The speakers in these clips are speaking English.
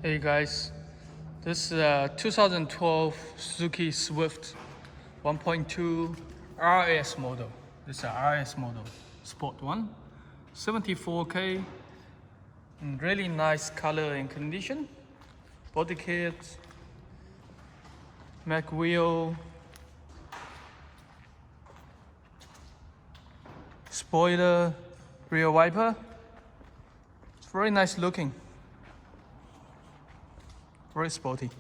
Hey guys, this is a 2012 Suzuki Swift 1.2 RS model. This is a RS model, Sport 1, 74K, in really nice color and condition. Bodykit, MIG wheel, spoiler, rear wiper. It's very nice looking. Very sporty.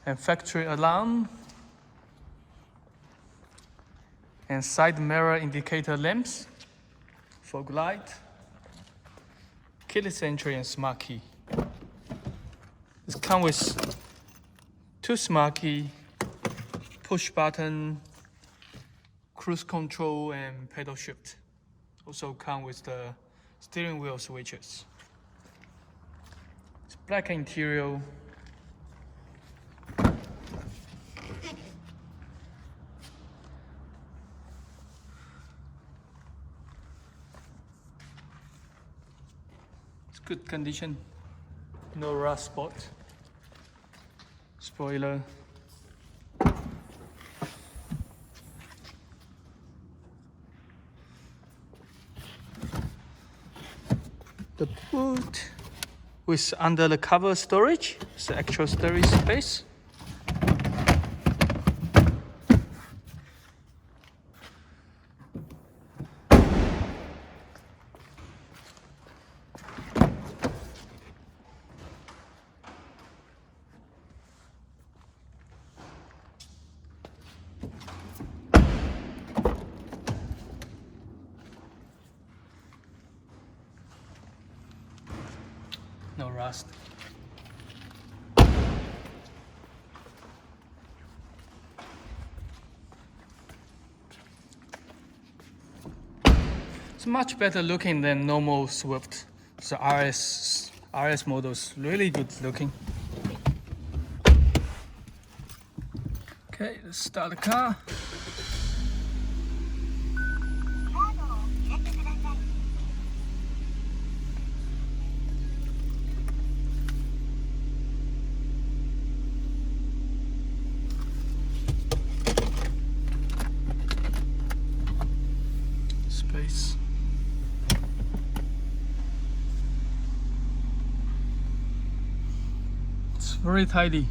And factory alarm and side mirror indicator lamps, fog light, keyless entry and smart key. This comes with 2 smart key, push button, cruise control and pedal shift. Also comes with the steering wheel switches. It's black interior. It's good condition. No rust spot. Spoiler. The boot with under the cover storage, it's the actual storage space. No rust. It's much better looking than normal Swift. The RS models really good looking. Okay, let's start the car. Space. It's very tidy.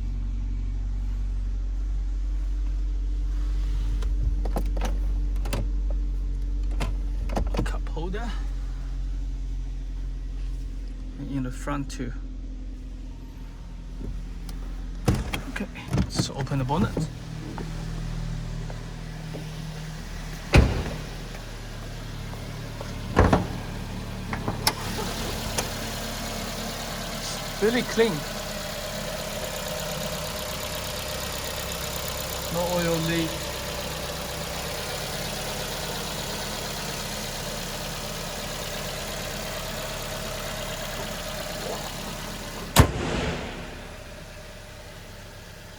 Cup holder. And in the front too. Okay, let's open the bonnet. Really clean. No oil leak.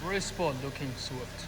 Very sport looking Swift.